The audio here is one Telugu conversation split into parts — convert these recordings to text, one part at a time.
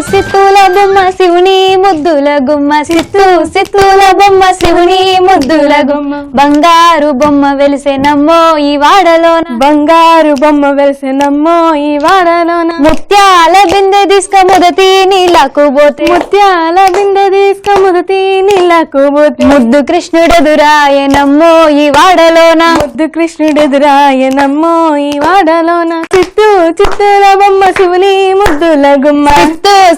సిత్తుల బొమ్మ శివుని ముద్దుల గుమ్మ సిత్తుల బొమ్మ శివుని ముద్దుల గుమ్మ బంగారు బొమ్మ వెలిసెనమ్మో ఈ వాడలోన బంగారు బొమ్మ వెలిసెనమ్మో ఈ వాడలోన ముత్యాల బిందె తీసుక ముదతి నీళ్ళకు పోతే ముత్యాల బిందె తీసుక ముదతి నీళ్ళకు పోతే ముద్దు కృష్ణుడెదురాయనమ్మో ఈ వాడలోన ముద్దు కృష్ణుడెదురాయనమ్మో ఈ వాడలోన చిత్తూల బొమ్మ శివుని ముద్దుల గుమ్మ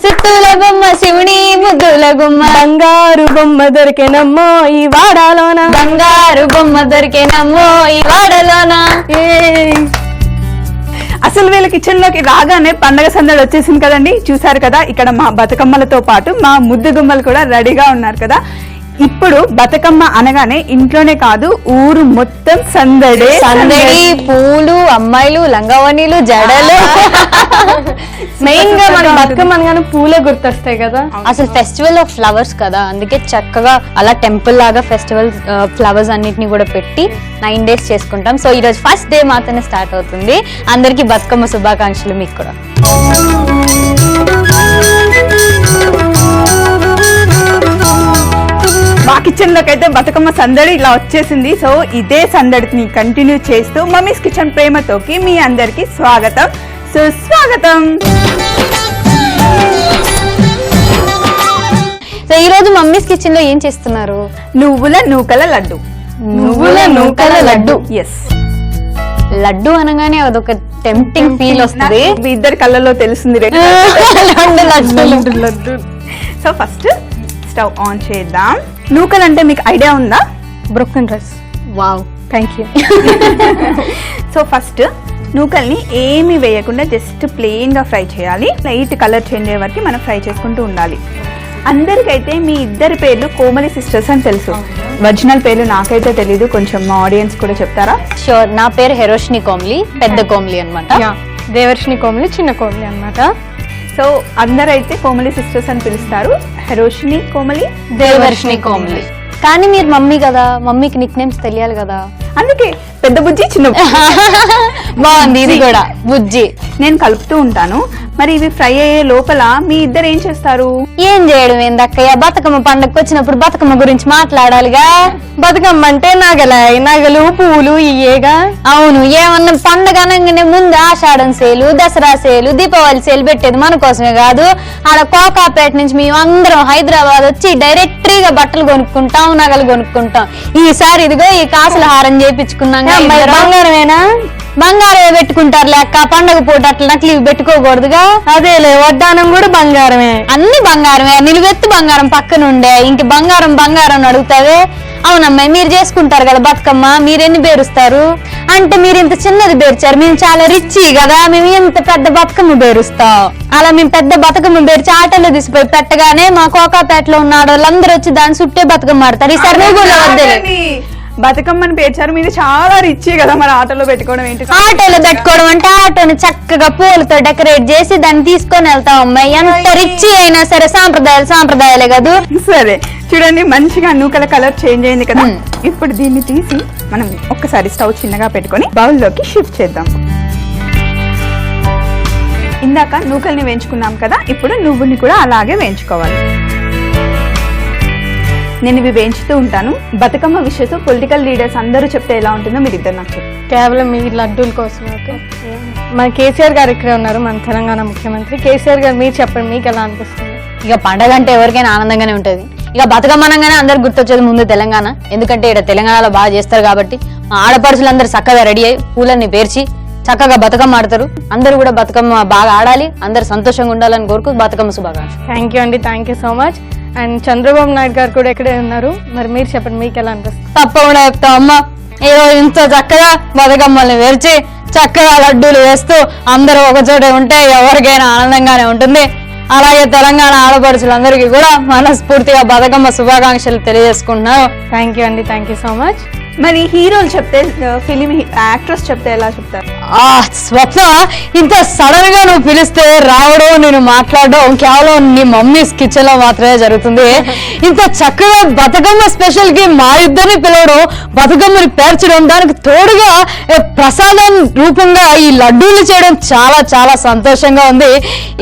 సిత్తుల బొమ్మ శివుని ముద్దుల గుమ్మ బంగారు బొమ్మ దొరికెనమ్మో ఈ వాడలోన బంగారు బొమ్మ దొరికేనమ్మో ఈ వాడలోన. అసలు వీళ్ళ కిచెన్ లోకి రాగానే పండగ సందడి వచ్చేసింది కదండి. చూసారు కదా, ఇక్కడ మా బతుకమ్మలతో పాటు మా ముద్దు గుమ్మలు కూడా రెడీగా ఉన్నారు కదా. ఇప్పుడు బతుకమ్మ అనగానే ఇంట్లోనే కాదు ఊరు మొత్తం సందడి, పూలు, అమ్మాయిలు, లంగావణీలు, జడలు. మెయిన్ గా మన బతుకమ్మ అనగానే పూలే గుర్తొస్తాయి కదా. అసలు ఫెస్టివల్ ఆఫ్ ఫ్లవర్స్ కదా, అందుకే చక్కగా అలా టెంపుల్ లాగా ఫెస్టివల్ ఫ్లవర్స్ అన్నిటిని కూడా పెట్టి 9 days చేసుకుంటాం. సో ఈ రోజు ఫస్ట్ డే మాత్రమే స్టార్ట్ అవుతుంది. అందరికి బతుకమ్మ శుభాకాంక్షలు. మీకు కూడా మా కిచెన్ లోకి అయితే బతుకమ్మ సందడి ఇలా వచ్చేసింది. సో ఇదే సందడిని కంటిన్యూ చేస్తూ మమ్మీస్ కిచెన్ ప్రేమతోకి మీ అందరికి స్వాగతం, సుస్వాగతం. సో ఈ రోజు మమ్మీస్ కిచెన్ లో ఏం చేస్తున్నారు? నువ్వుల నూకల లడ్డు. నువ్వుల నూకల లడ్డు. ఎస్, లడ్డు అనగానే అదొక టెంప్టింగ్ ఫీల్ వస్తుంది. ఇద్దరి కళ్ళలో తెలుస్తుంది. Laddu. So first stove on చేద్దాం. నూకలు అంటే మీకు ఐడియా ఉందా? Broken rice. Wow, thank you. So first నూకల్ని ఏమి వేయకుండా జస్ట్ ప్లెయిన్ గా ఫ్రై చేయాలి. లైట్ కలర్ చేంజ్ అయ్యే వరకు మనం ఫ్రై చేసుకుంటూ ఉండాలి. అందరికైతే మీ ఇద్దరి పేర్లు కోమలి సిస్టర్స్ అని తెలుసు. ఒరిజినల్ పేర్లు నాకైతే తెలీదు, కొంచెం మా ఆడియన్స్ కూడా చెప్తారా? షూర్. నా పేరు హెరోషిని కోమ్లీ, పెద్ద కోమ్లీ అనమాట. దేవర్షిని కోమ్లీ, చిన్న కోమ్లీ అనమాట. సో అందరైతే కోమలి సిస్టర్స్ అని పిలుస్తారు. హెరోషిని కోమలి, దేవర్షిని కోమ్లీ. కానీ మీరు మమ్మీ కదా, మమ్మీకి నిక్ నేమ్స్ తెలియాలి కదా, అందుకే పెద్ద బుజ్జి, చిన్న బాగుంది ఇది కూడా, బుజ్జి. నేను కలుపుతూ ఉంటాను. మరి ఇవి ఫ్రై అయ్యే లోపల మీ ఇద్దరు ఏం చేస్తారు? ఏం చేయడం ఏందక్కయ్య, బతుకమ్మ పండుగకి వచ్చినప్పుడు బతుకమ్మ గురించి మాట్లాడాలిగా. బతుకమ్మ అంటే నగలు పూలు ఇయేగా. అవును, ఏమన్నా పండుగ అనగానే ముందు ఆషాఢం సేలు, దసరా సేలు, దీపావళి సేలు పెట్టేది మన కోసమే కాదు. ఆడ కోకాపేట నుంచి మేము అందరం హైదరాబాద్ వచ్చి డైరెక్టరీగా బట్టలు కొనుక్కుంటాం, నగలు కొనుక్కుంటాం. ఈసారి ఇదిగో ఈ కాసుల హారం చేపించుకున్నాం. బంగారమేనా? బంగారమే పెట్టుకుంటారు లెక్క, పండగ పూట అట్లా నకిలీ పెట్టుకోకూడదుగా. అదేలే, వడ్డానం కూడా బంగారమే. అన్ని బంగారమే, నిలువెత్తు బంగారం పక్కనుండే ఇంక బంగారం అడుగుతావే. అవునమ్మాయి, మీరు చేసుకుంటారు కదా బతుకమ్మ, మీరెన్ని పేరుస్తారు? అంటే మీరు ఇంత చిన్నది పేర్చారు, మేము చాలా రిచ్ కదా, మేము ఇంత పెద్ద బతుకమ్మ పేరుస్తాం. అలా మేము పెద్ద బతుకమ్మ పేర్చి ఆటోలో తీసిపోయి పెట్టగానే మా కోకాపేటలో ఉన్న ఆడవాళ్ళందరూ వచ్చి దాని చుట్టే బతుకమ్మ ఆడతారు. ఈసారి నువ్వు కూడా వద్దే. బతుకమ్మని పేర్చారు, మీరు చాలా రిచ్ కదా, మరి ఆటోలో పెట్టుకోవడం ఏంటి? ఆటోలో పెట్టుకోవడం అంటే ఆటోని చక్కగా పూలతో డెకరేట్ చేసి దాన్ని తీసుకొని వెళ్తాం అమ్మాయి. ఎంత రిచ్ అయినా సరే సాంప్రదాయాలే కదా. సరే చూడండి, మంచిగా నూకల కలర్ చేంజ్ అయింది కదా. ఇప్పుడు దీన్ని తీసి మనం ఒక్కసారి స్టవ్ చిన్నగా పెట్టుకొని బౌల్లోకి షిఫ్ట్ చేద్దాం. ఇందాక నూకల్ని వేయించుకున్నాం కదా, ఇప్పుడు నువ్వుని కూడా అలాగే వేయించుకోవాలి. నేను ఇవి వేయించుతూ ఉంటాను. బతుకమ్మ విషయస్ పొలిటికల్ లీడర్స్ అందరూ చెప్తే ఎలా ఉంటుందో మీరు ఇద్దరు నాకు చెప్పండి. కేవలం మీ లడ్డూల కోసం. మన కేసీఆర్ గారు ఇక్కడే ఉన్నారు, మన తెలంగాణ ముఖ్యమంత్రి. కేసీఆర్ గారు మీరు చెప్పండి, మీకు ఎలా అనిపిస్తుంది? ఇక పండగ అంటే ఎవరికైనా ఆనందంగానే ఉంటది. ఇక బతుకమ్మ అనగానే అందరు గుర్తొచ్చేది ముందు తెలంగాణ. ఎందుకంటే ఇక్కడ తెలంగాణలో బాగా చేస్తారు కాబట్టి మా ఆడపడుచులు అందరు చక్కగా రెడీ అయ్యి పూలన్నీ పేర్చి చక్కగా బతుకమ్మ ఆడతారు. అందరూ కూడా బతుకమ్మ బాగా ఆడాలి, అందరు సంతోషంగా ఉండాలని కోరుకు బతుకమ్మ శుభాకాంక్షలు. థ్యాంక్ యూ అండి, thank you so much. And Chandrababu Naidu గారు కూడా ఇక్కడే ఉన్నారు, మరి మీరు చెప్పండి, మీకు ఎలా అనిపిస్తుంది? తప్పకుండా చెప్తాం అమ్మ. ఈరోజు ఇంత చక్కగా బతుకమ్మల్ని వేర్చి చక్కగా లడ్డూలు వేస్తూ అందరూ ఒకచోట ఉంటే ఎవరికైనా ఆనందంగానే ఉంటుంది. అలాగే తెలంగాణ ఆడపడుచులందరికీ కూడా మనస్ఫూర్తిగా బతుకమ్మ శుభాకాంక్షలు తెలియజేసుకుంటున్నాను. థ్యాంక్ యూ అండి, థ్యాంక్ యూ సో మచ్. మరి హీరోలు చెప్తే, ఫిలిం యాక్ట్రెస్ చెప్తే ఎలా చెప్తారు? స్వప్న, ఇంత సడన్ గా నువ్వు పిలిస్తే రావడం, నేను మాట్లాడడం కేవలం నీ మమ్మీస్ కిచెన్ లో మాత్రమే జరుగుతుంది. ఇంత చక్కగా బతుకమ్మ స్పెషల్ కి మా ఇద్దరిని పిలవడం, బతుకమ్మని పేర్చడం, దానికి తోడుగా ప్రసాదం రూపంగా ఈ లడ్డూలు చేయడం చాలా చాలా సంతోషంగా ఉంది.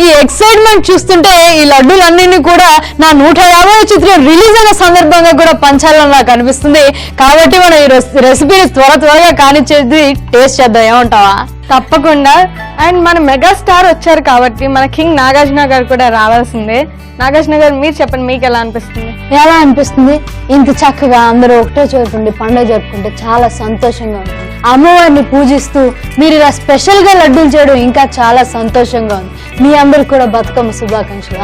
ఈ ఎక్సైట్మెంట్ చూస్తుంటే ఈ లడ్డూలన్నీ కూడా నా 150వ చిత్రం రిలీజ్ అయిన సందర్భంగా కూడా పంచాలని నాకు అనిపిస్తుంది. కాబట్టి మనం ఈ రెసిపీని త్వరగా కానిచ్చేది టేస్ట్ చేద్దాం, ఏమంటావా? తప్పకుండా. అండ్ మన మెగాస్టార్ వచ్చారు కాబట్టి మన కింగ్ నాగార్జున గారు కూడా రావాల్సిందే. నాగార్జున గారు మీరు చెప్పండి, మీకు ఎలా అనిపిస్తుంది? ఎలా అనిపిస్తుంది? ఇంత చక్కగా అందరూ ఒకటే చోటుండి పండుగ జరుపుకుంటే చాలా సంతోషంగా ఉంటుంది. అమ్మవారిని పూజిస్తూ మీరు ఇలా స్పెషల్ గా లడ్డూలు చేయడం ఇంకా చాలా సంతోషంగా ఉంది. మీ అందరికి కూడా బతుకమ్మ శుభాకాంక్షలు.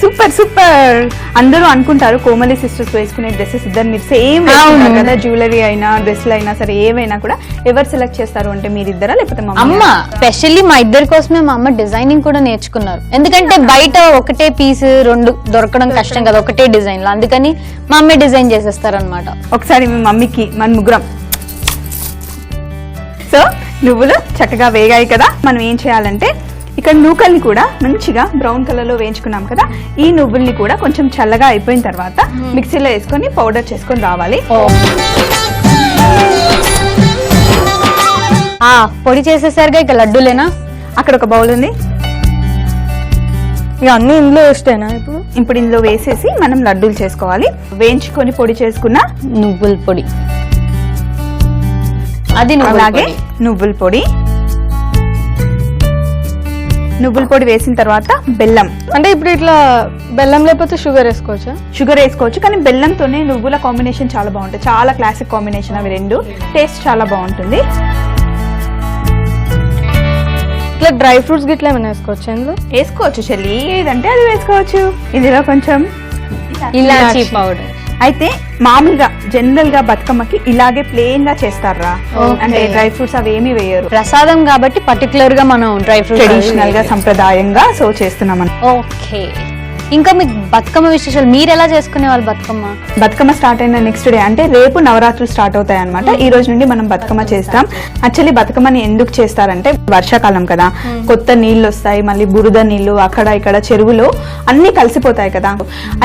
Super super. అందరూ అనుకుంటారు కోమలి సిస్టర్స్ వేసుకునే డ్రెస్సెస్ ఇద్దరు మీరు సేమ్ కదా, జ్యువెలరీ అయినా డ్రెస్లు అయినా సరే ఏవైనా కూడా ఎవరు సెలెక్ట్ చేస్తారు అంటే మీరిద్దరా లేకపోతే అమ్మ? స్పెషల్లీ మా ఇద్దరి కోసమే మా అమ్మ డిజైనింగ్ కూడా నేర్చుకున్నారు. ఎందుకంటే బయట ఒకటే పీస్ 2 దొరకడం కష్టం కదా ఒకటే డిజైన్ లో, అందుకని మా అమ్మే డిజైన్ చేసేస్తారనమాట. ఒకసారి మీ మమ్మీకి మన ముగ్గురం. సో నువ్వులు చక్కగా వేగాయి కదా, మనం ఏం చేయాలంటే ఇక్కడ నూకల్ని కూడా మంచిగా బ్రౌన్ కలర్ లో వేయించుకున్నాం కదా, ఈ నువ్వుల్ని కూడా కొంచెం చల్లగా అయిపోయిన తర్వాత మిక్సీలో వేసుకొని పౌడర్ చేసుకొని రావాలి. పొడి చేసేసరిగా ఇక లడ్డూలేనా? అక్కడ ఒక బౌల్ ఉంది, ఇక అన్ని ఇందులో వేస్తేనా? ఇప్పుడు ఇందులో వేసేసి మనం లడ్డూలు చేసుకోవాలి. వేయించుకొని పొడి చేసుకున్న నువ్వుల పొడి, అది అలాగే నువ్వుల పొడి. నువ్వుల పొడి వేసిన తర్వాత బెల్లం. అంటే ఇప్పుడు ఇట్లా బెల్లం లేకపోతే షుగర్ వేసుకోవచ్చా? షుగర్ వేసుకోవచ్చు, కానీ బెల్లంతోనే నువ్వుల కాంబినేషన్ చాలా బాగుంటుంది. చాలా క్లాసిక్ కాంబినేషన్ అవి రెండు, టేస్ట్ చాలా బాగుంటుంది. ఇట్లా డ్రై ఫ్రూట్స్ గిట్లా ఏమైనా వేసుకోవచ్చు ఇందులో? వేసుకోవచ్చు చెల్లి, ఏదంటే అది వేసుకోవచ్చు. ఇందులో కొంచెం ఇలాచీ పౌడర్. అయితే మామూలుగా జనరల్ గా బతుకమ్మకి ఇలాగే ప్లెయిన్ గా చేస్తారా, అంటే డ్రై ఫ్రూట్స్ అవి ఏమి వేయరు. ప్రసాదం కాబట్టి పర్టికులర్ గా మనం డ్రై ఫ్రూట్స్ ట్రెడిషనల్ గా సంప్రదాయంగా సో చేస్తున్నాం. ఓకే. ఇంకా మీకు బతుకమ్మ విశేషాలు, మీరు ఎలా చేసుకునే వాళ్ళు బతుకమ్మ? బతుకమ్మ స్టార్ట్ అయిన నెక్స్ట్ డే అంటే రేపు నవరాత్రులు స్టార్ట్ అవుతాయి అనమాట. ఈ రోజు నుండి మనం బతుకమ్మ చేస్తాం. యాక్చువల్లీ బతుకమ్మని ఎందుకు చేస్తారంటే వర్షాకాలం కదా, కొత్త నీళ్లు వస్తాయి, మళ్ళీ బురద నీళ్లు అక్కడ ఇక్కడ చెరువులో అన్ని కలిసిపోతాయి కదా.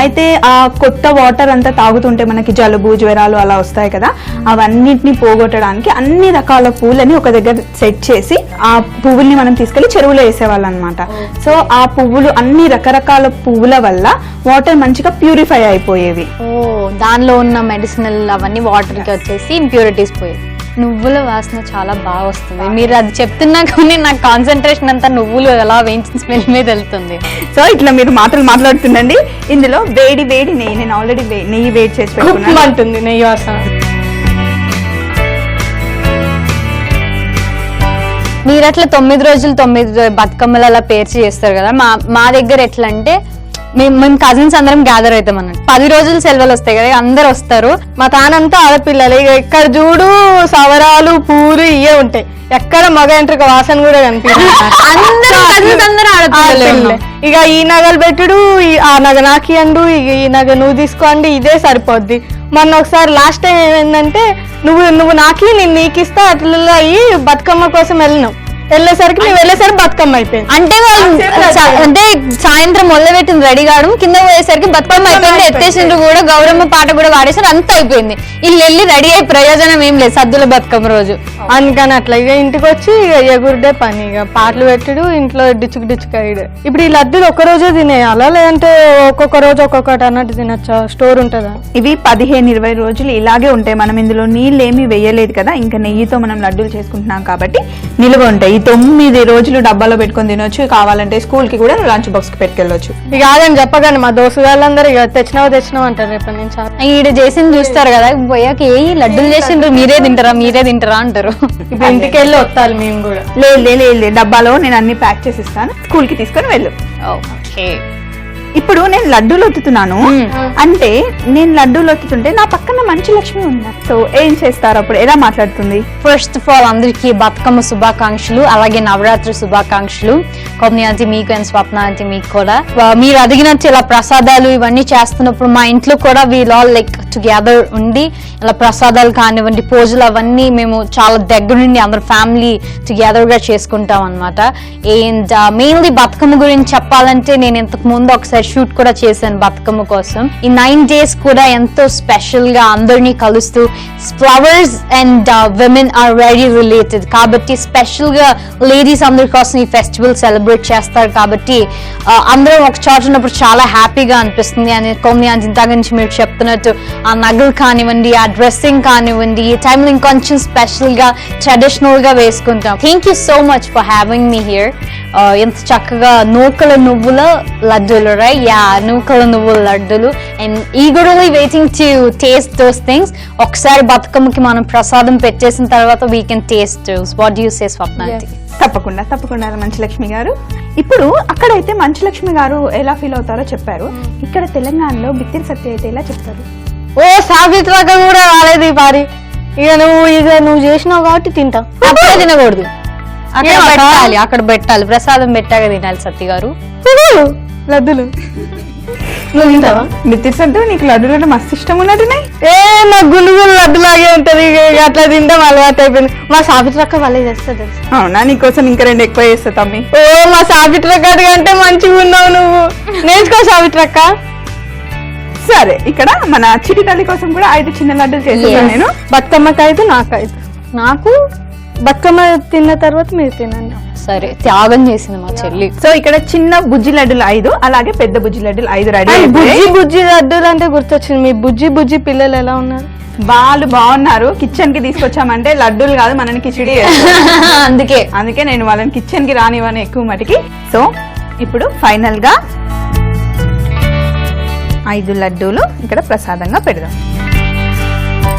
అయితే ఆ కొత్త వాటర్ అంతా తాగుతుంటే మనకి జలుబు జ్వరాలు అలా వస్తాయి కదా, అవన్నిటిని పోగొట్టడానికి అన్ని రకాల పూలని ఒక దగ్గర సెట్ చేసి ఆ పువ్వుల్ని మనం తీసుకెళ్లి చెరువులో వేసేవాళ్ళం అనమాట. సో ఆ పువ్వులు అన్ని రకరకాల పువ్వుల వల్ల వాటర్ మంచిగా ప్యూరిఫై అయిపోయేవి. దానిలో ఉన్న మెడిసినల్ అవన్నీ వాటర్ కి వచ్చేసి ఇంప్యూరిటీస్ పోయేవి. నువ్వుల వాసన చాలా బాగా వస్తుంది. మీరు అది చెప్తున్నా కానీ నాకు కాన్సన్ట్రేషన్ అంతా నువ్వులు ఎలా వేయించిన స్మెల్ మీద వెళ్తుంది. సో ఇట్లా మీరు మాట్లాడుతుండండి. ఇందులో వేడి వేడి నెయ్యి, నేను ఆల్రెడీ నెయ్యి వేడి చేసి పెట్టుకున్నాను. నెయ్యి వాసన. మీరు అట్లా 9 రోజులు 9 బతుకమ్మలు అలా పేర్చి చేస్తారు కదా. మా దగ్గర ఎట్లా అంటే మేము కజిన్స్ అందరం గ్యాదర్ అవుతాం అన్నట్టు. 10 రోజులు సెలవులు వస్తాయి కదా, అందరు వస్తారు. మా తానంతా ఆడపిల్లలు, ఇక ఎక్కడ చూడు సవరాలు పూలు ఇవే ఉంటాయి, ఎక్కడ మగ ఎంట్రిక వాసన కూడా కనిపిస్తుంది. ఇక ఈ నగలు పెట్టుడు, ఆ నగ నాకు ఇవ్వండు, ఈ నగ నువ్వు తీసుకోండి, ఇదే సరిపోద్ది. మొన్న ఒకసారి లాస్ట్ టైం ఏమైందంటే నువ్వు నాకి నేను నీకు ఇస్తా అట్లా అయ్యి బతుకమ్మ కోసం వెళ్ళేసరికి మేము వెళ్ళేసరికి బతుకమ్మ అయిపోయింది. అంటే వాళ్ళు అంటే సాయంత్రం మొదలుపెట్టింది రెడీ కావడం, కింద పోయేసరికి బతుకమ్మ అయిపోయింది, ఎత్తేసిండ్రు కూడా, గౌరమ్మ పాట కూడా పాడేసారు, అంత అయిపోయింది. వీళ్ళు వెళ్ళి రెడీ అయ్యి ప్రయోజనం ఏం లేదు సద్దుల బతుకమ్మ రోజు. అందుకని అట్లా ఇక ఇంటికి వచ్చి ఇక ఎగురుడే పని, ఇక పాటలు పెట్టుడు, ఇంట్లో డిచ్చుకు అయ్యాడు. ఇప్పుడు ఈ లడ్డూలు ఒక్క రోజే తినేయాలా లేదంటే ఒక్కొక్క రోజు ఒక్కొక్కటి అన్నట్టు తినచ్చా? స్టోర్ ఉంటుందా? ఇవి 15-20 రోజులు ఇలాగే ఉంటాయి. మనం ఇందులో నీళ్ళు ఏమీ వేయలేదు కదా, ఇంకా నెయ్యితో మనం లడ్డూలు చేసుకుంటున్నాం కాబట్టి నిల్వ ఉంటాయి. 9 రోజులు డబ్బాలో పెట్టుకొని తినొచ్చు, కావాలంటే స్కూల్ కి కూడా లంచ్ బాక్స్ కి పెట్టుకెళ్ళొచ్చు. ఇక అదని చెప్పగానే మా దోస్తు వాళ్ళందరూ ఇక తెచ్చినావు అంటారు రేపటి నుంచి. ఈడ చేసింది చూస్తారు కదా, పోయాక ఏ లడ్డూలు చేసిండ్రు మీరే తింటారా అంటారు. ఇప్పుడు ఇంటికి వెళ్ళి వస్తాను మేము కూడా. లేదు డబ్బాలో నేను అన్ని ప్యాక్ చేసి ఇస్తాను, స్కూల్ కి తీసుకొని వెళ్ళు. ఓకే. ఇప్పుడు నేను లడ్డూలు ఒత్తుతున్నాను అంటే, నేను లడ్డూలు ఒత్తుతుంటే నా పక్కన మంచి లక్ష్మి ఉంది. సో ఏం చేస్తారు అప్పుడు, ఎలా మాట్లాడుతుంది? ఫస్ట్ ఆఫ్ ఆల్ అందరికి బతుకమ్మ శుభాకాంక్షలు, అలాగే నవరాత్రి శుభాకాంక్షలు. కొమ్ని ఆంటీ మీకు అండ్ స్వప్న ఆంటీ మీకు కూడా. మీరు అడిగినట్టు ఇలా ప్రసాదాలు ఇవన్నీ చేస్తున్నప్పుడు మా ఇంట్లో కూడా వీల్ ఆల్ లైక్ టుగెదర్ ఉండి ఇలా ప్రసాదాలు కానివ్వండి, పూజలు అవన్నీ మేము చాలా దగ్గర నుండి అందరు ఫ్యామిలీ టుగెదర్గా చేసుకుంటాం అనమాట. అండ్ మెయిన్లీ బతుకమ్మ గురించి చెప్పాలంటే నేను ఇంతకు ముందు ఒకసారి షూట్ కూడా చేశాను బతుకమ్మ కోసం. ఈ 9 days కూడా ఎంతో స్పెషల్గా అందరినీ కలుస్తూ, flowers and women are very related కాబట్టి స్పెషల్గా లేడీస్ అందరి కోసం ఈ ఫెస్టివల్ సెలబ్రేట్ చేస్తారు. కాబట్టి అందరం ఒక చోట ఉన్నప్పుడు చాలా హ్యాపీగా అనిపిస్తుంది. అని కొన్ని ఇంత నుంచి మీరు చెప్తున్నట్టు ఆ నగలు కానివ్వండి, ఆ డ్రెస్సింగ్ కానివ్వండి, ఈ టైంలో ఇంకొంచెం స్పెషల్గా ట్రెడిషనల్గా వేసుకుంటాం. Thank you so much for having me here. ఎంత చక్కగా నూకల నువ్వుల లడ్డూలు, రైట్? యా, నూకల నువ్వుల లడ్డూలు. And eagerly waiting to taste those things. ఒకసారి బతుకమ్మకి మనం ప్రసాదం పెట్టేసిన తర్వాత we can taste. What do you say Swapna? తప్పకుండా తప్పకుండా మంచులక్ష్మి గారు. ఇప్పుడు అక్కడైతే మంచులక్ష్మి గారు ఎలా ఫీల్ అవుతారో చెప్పారు. ఇక్కడ తెలంగాణలో బిత్తిరి సత్య అయితే ఎలా చెప్తారు? ఓ సావిత్రక కూడా రాలేదు ఈ పారి. ఇక నువ్వు చేసినావు కాబట్టి తింటా. అప్పుడే తినకూడదు, అక్కడ పెట్టాలి. ప్రసాదం పెట్టాక తినాలి. సత్య గారు లడ్డులు నువ్వు తింటావా? బిత్తిరి సత్య నీకు లడ్డులు అంటే మస్తు ఇష్టం ఉన్నట్టున్నాయి. నాకు గుండుగులు లడ్డులాగే ఉంటది. అట్లా తింటాం అలవాటు అయిపోయింది. మా సావిత్రక్క వాళ్ళే చేస్తా తెలుసు. అవునా? నీకోసం ఇంకా 2 ఎక్కువ చేస్తా తమ్మి. ఓ మా సావిత్రక్క అంటే మంచిగా ఉన్నావు నువ్వు. నేర్చుకో సావిత్రక్క. సరే, ఇక్కడ మన చిటి తల్లి కోసం కూడా 5 చిన్న లడ్డూలు చేసేసాను నేను. బతుకమ్మకి 5, నాకు 5. నాకు బతుకమ్మ తిన్న తర్వాత మీరు తినండి. సరే, త్యాగం చేసింది మా చెల్లి. సో ఇక్కడ చిన్న బుజ్జి లడ్డూలు 5, అలాగే పెద్ద బుజ్జి లడ్డూలు 5 రెడీ. బుజ్జి లడ్డూలు అంటే గుర్తొచ్చింది. మీ బుజ్జి పిల్లలు ఎలా ఉన్నారు? వాళ్ళు బాగున్నారు. కిచెన్ కి తీసుకొచ్చామంటే లడ్డూలు కాదు, మనని కిచిడి అందుకే నేను వాళ్ళని కిచెన్ కి రానివ్వను ఎక్కువ మటుకి. సో ఇప్పుడు ఫైనల్ గా 5 లడ్డూలు ఇక్కడ ప్రసాదంగా పెడదాం.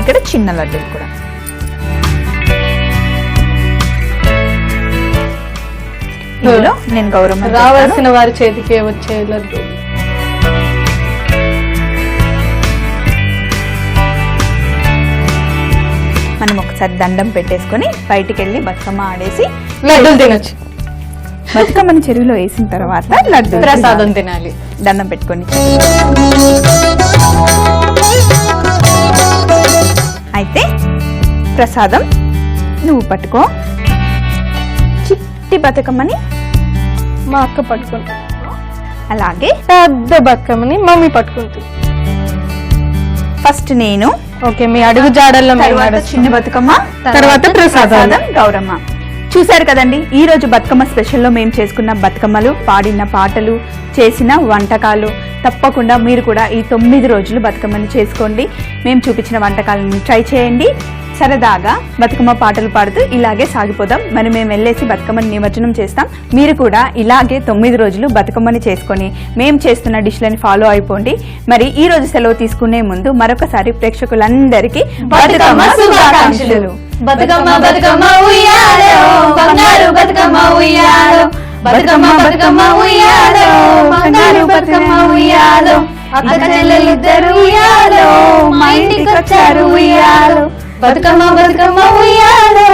ఇక్కడ చిన్న లడ్డూలు కూడా. ఇందులో నేను గౌరవం రావాల్సిన వారి చేతికి వచ్చే లడ్డు. మనం ఒకసారి దండం పెట్టేసుకొని బయటికి వెళ్ళి బతుకమ్మ ఆడేసి లడ్డూలు తినొచ్చు. బతుకమ్మని చెరువులో వేసిన తర్వాత లడ్డు ప్రసాదం తినాలి. దండం పెట్టుకొని. అయితే ప్రసాదం నువ్వు పట్టుకో. చిట్టి బతుకమ్మని మా అక్క పట్టుకుంటుంది. అలాగే పెద్ద బతుకమ్మని మమ్మీ పట్టుకుంటుంది. ఫస్ట్ నేను, ఓకే, మీ అడుగు జాడల్లో తర్వాత చిన్న బతుకమ్మ, తర్వాత ప్రసాదం గౌరమ్మ. చూశారు కదండి, ఈ రోజు బతుకమ్మ స్పెషల్లో మేము చేసుకున్న బతుకమ్మలు, పాడిన పాటలు, చేసిన వంటకాలు. తప్పకుండా మీరు కూడా ఈ 9 రోజులు బతుకమ్మని చేసుకోండి. మేము చూపించిన వంటకాలను ట్రై చేయండి. సరదాగా బతుకమ్మ పాటలు పాడుతూ ఇలాగే సాగిపోదాం. మరి మేము వెళ్ళేసి బతుకమ్మని నిమజ్జనం చేస్తాం. మీరు కూడా ఇలాగే 9 రోజులు బతుకమ్మని చేసుకొని మేము చేస్తున్న డిష్లని ఫాలో అయిపోండి. మరి ఈ రోజు సెలవు తీసుకునే ముందు మరొకసారి ప్రేక్షకులందరికీ బతుకమ్మ శుభాకాంక్షలు. బతుకమ్మ బతుకమ్మ ఉయ్యాలో, బంగారు బతుకమ్మ ఉయ్యాలో, బతుకమ్మ బతుకమ్మ ఉయ్యాలో, బంగారు బతుకమ్మ ఉయ్యాలో, అక్క చెల్లెలిద్దరు ఉయ్యాలో, మా ఇంటికి వచ్చారు ఉయ్యాలో, బతుకమ్మ బతుకమ్మ ఉయ్యాలో.